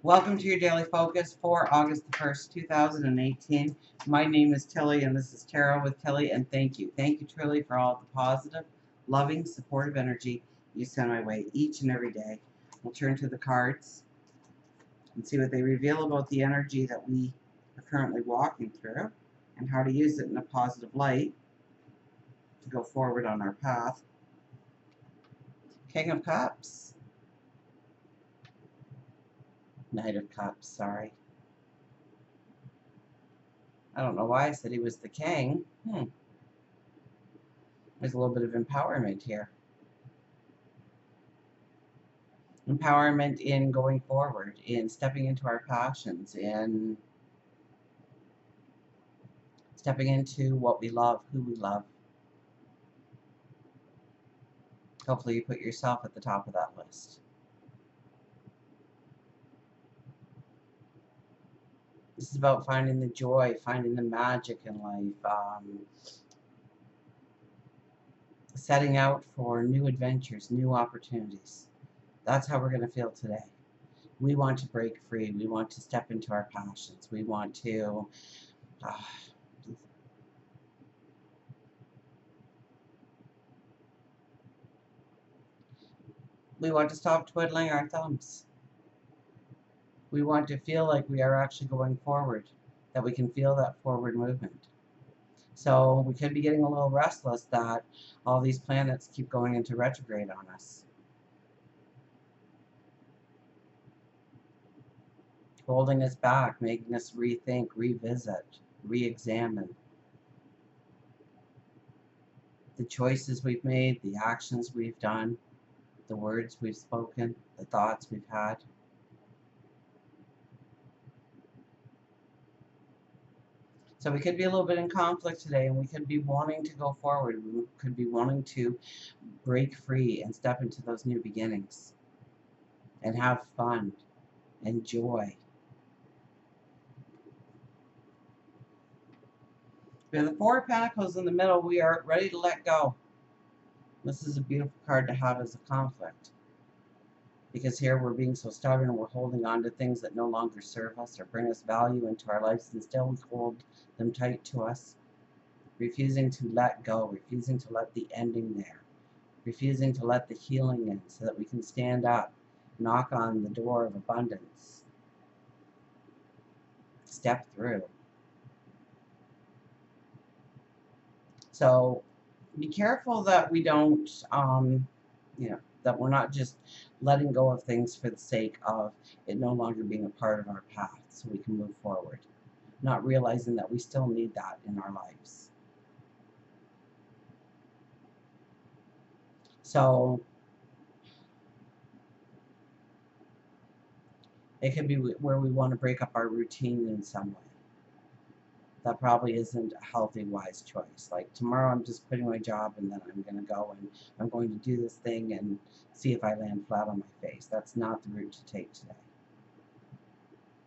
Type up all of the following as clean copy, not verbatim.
Welcome to your daily focus for August the 1st, 2018. My name is Tilly, and this is Tarot with Tilly, and thank you. Thank you truly for all the positive, loving, supportive energy you send my way each and every day. We'll turn to the cards and see what they reveal about the energy that we are currently walking through and how to use it in a positive light to go forward on our path. King of Cups. Knight of Cups, sorry. I don't know why I said he was the king. There's a little bit of empowerment here. Empowerment in going forward, in stepping into our passions, in stepping into what we love, who we love. Hopefully you put yourself at the top of that list. This is about finding the joy, finding the magic in life, setting out for new adventures, new opportunities. That's how we're going to feel today. We want to break free. We want to step into our passions. We want to stop twiddling our thumbs. We want to feel like we are actually going forward, that we can feel that forward movement. So we could be getting a little restless that all these planets keep going into retrograde on us, holding us back, making us rethink, revisit, re-examine the choices we've made, the actions we've done, the words we've spoken, the thoughts we've had. So we could be a little bit in conflict today, and we could be wanting to go forward. We could be wanting to break free and step into those new beginnings and have fun and joy. We have the Four of Pentacles in the middle. We are ready to let go. This is a beautiful card to have as a conflict, because here we're being so stubborn and we're holding on to things that no longer serve us or bring us value into our lives, and still we hold them tight to us, refusing to let go, refusing to let the ending there, refusing to let the healing in so that we can stand up, knock on the door of abundance, step through. So be careful that we don't, that we're not just letting go of things for the sake of it no longer being a part of our path so we can move forward, not realizing that we still need that in our lives. So it could be where we want to break up our routine in some way. That probably isn't a healthy, wise choice. Like, tomorrow I'm just quitting my job and then I'm going to go and I'm going to do this thing and see if I land flat on my face. That's not the route to take today,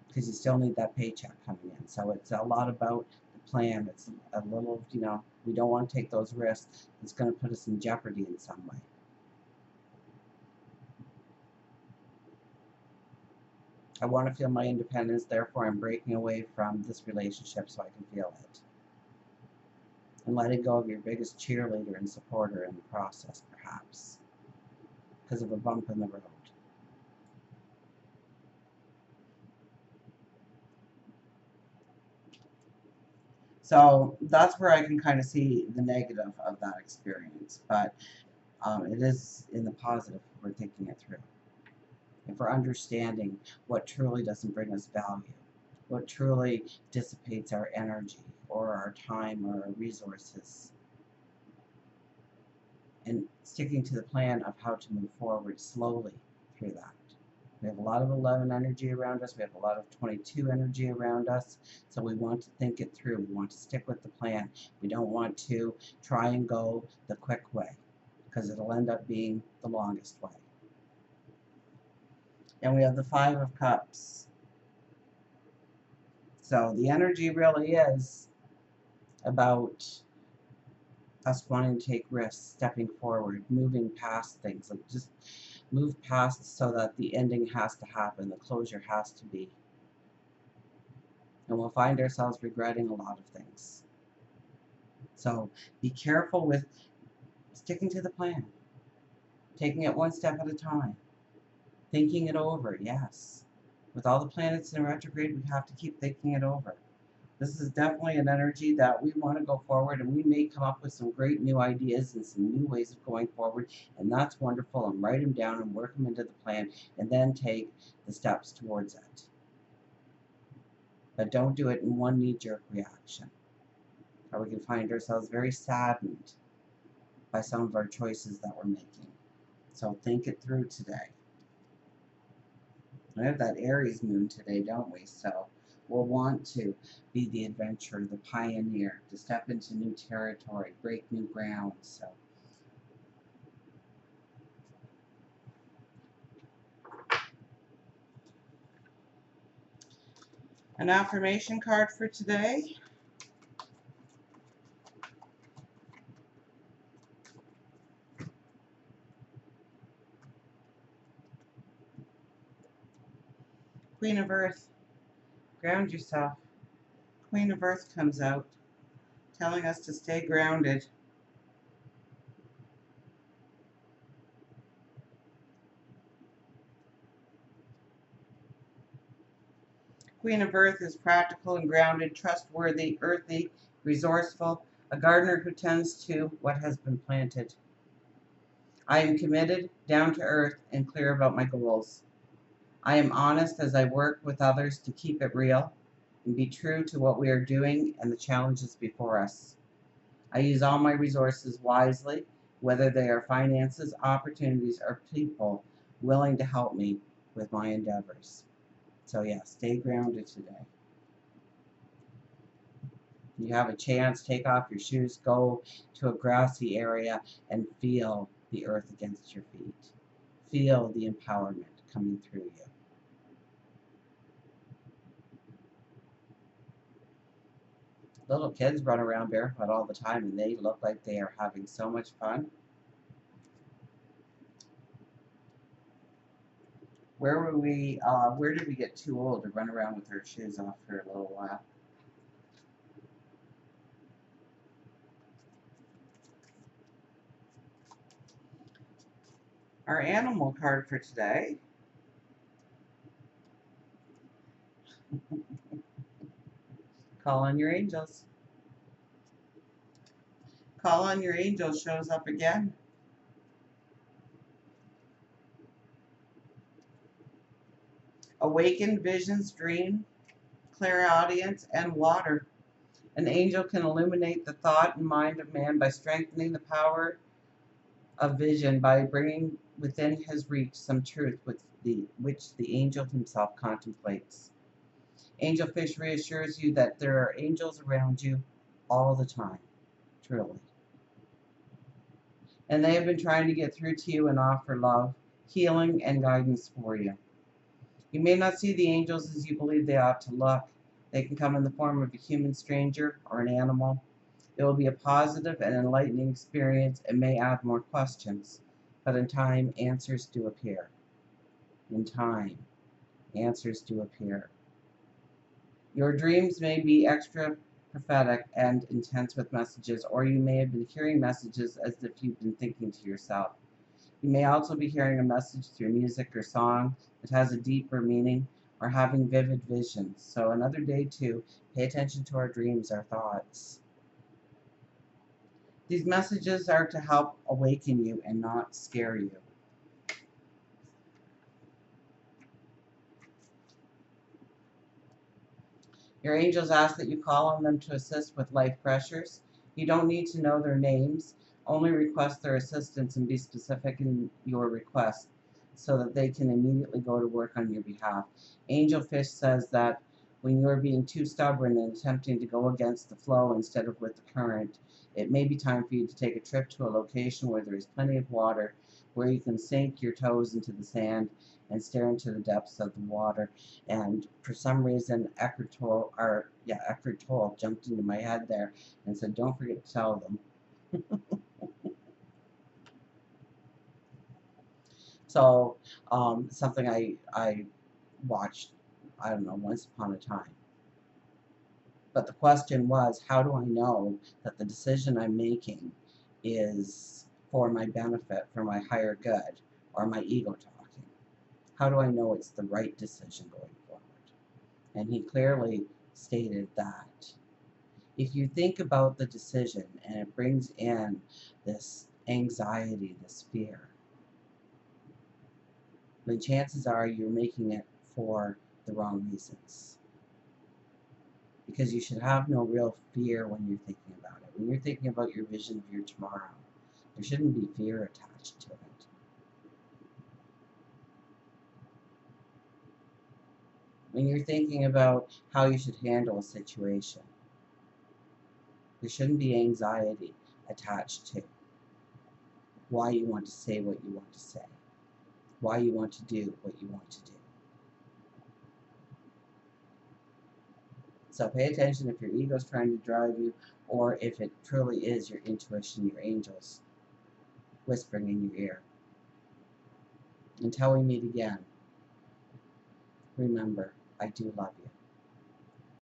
because you still need that paycheck coming in. So it's a lot about the plan. It's a little, we don't want to take those risks. It's going to put us in jeopardy in some way. I want to feel my independence, therefore I'm breaking away from this relationship so I can feel it. And letting go of your biggest cheerleader and supporter in the process, perhaps, because of a bump in the road. So that's where I can kind of see the negative of that experience, but it is in the positive if we're thinking it through. If we're understanding what truly doesn't bring us value, what truly dissipates our energy or our time or our resources, and sticking to the plan of how to move forward slowly through that. We have a lot of 11 energy around us. We have a lot of 22 energy around us. So we want to think it through. We want to stick with the plan. We don't want to try and go the quick way, because it'll end up being the longest way. And we have the Five of Cups. So the energy really is about us wanting to take risks, stepping forward, moving past things, like just move past so that the ending has to happen, the closure has to be. And we'll find ourselves regretting a lot of things. So be careful with sticking to the plan, taking it one step at a time, thinking it over, yes. With all the planets in retrograde, we have to keep thinking it over. This is definitely an energy that we want to go forward, and we may come up with some great new ideas and some new ways of going forward, and that's wonderful, and write them down and work them into the plan, and then take the steps towards it. But don't do it in one knee-jerk reaction, or we can find ourselves very saddened by some of our choices that we're making. So think it through today. We have that Aries moon today, don't we? So we'll want to be the adventurer, the pioneer, to step into new territory, break new ground. So an affirmation card for today. Queen of Earth, ground yourself. Queen of Earth comes out, telling us to stay grounded. Queen of Earth is practical and grounded, trustworthy, earthy, resourceful, a gardener who tends to what has been planted. I am committed, down to earth, and clear about my goals. I am honest as I work with others to keep it real and be true to what we are doing and the challenges before us. I use all my resources wisely, whether they are finances, opportunities, or people willing to help me with my endeavors. So yeah, stay grounded today. You have a chance, take off your shoes, go to a grassy area and feel the earth against your feet. Feel the empowerment coming through you. Little kids run around barefoot all the time and they look like they are having so much fun. Where did we get too old to run around with our shoes off for a little while? Our animal card for today. Call on your angels. Call on your angels shows up again. Awakened visions, dream, clairaudience, and water. An angel can illuminate the thought and mind of man by strengthening the power of vision, by bringing within his reach some truth which the angel himself contemplates. Angelfish reassures you that there are angels around you all the time, truly. And they have been trying to get through to you and offer love, healing, and guidance for you. You may not see the angels as you believe they ought to look. They can come in the form of a human stranger or an animal. It will be a positive and enlightening experience and may add more questions, but in time, answers do appear. In time, answers do appear. Your dreams may be extra prophetic and intense with messages, or you may have been hearing messages as if you've been thinking to yourself. You may also be hearing a message through music or song that has a deeper meaning, or having vivid visions. So another day to pay attention to our dreams, our thoughts. These messages are to help awaken you and not scare you. Your angels ask that you call on them to assist with life pressures. You don't need to know their names, only request their assistance and be specific in your request so that they can immediately go to work on your behalf. Angelfish says that when you are being too stubborn and attempting to go against the flow instead of with the current, it may be time for you to take a trip to a location where there is plenty of water, where you can sink your toes into the sand and stare into the depths of the water. And for some reason, Eckhart Tolle jumped into my head there and said, don't forget to tell them. So something I watched, I don't know, once upon a time. But the question was, how do I know that the decision I'm making is for my benefit, for my higher good, or my ego talking? How do I know it's the right decision going forward? And he clearly stated that if you think about the decision and it brings in this anxiety, this fear, then chances are you're making it for the wrong reasons. Because you should have no real fear when you're thinking about it. When you're thinking about your vision of your tomorrow, there shouldn't be fear attached to it. When you're thinking about how you should handle a situation, there shouldn't be anxiety attached to why you want to say what you want to say, why you want to do what you want to do. So pay attention if your ego is trying to drive you, or if it truly is your intuition, your angels whispering in your ear. Until we meet again, remember, I do love you.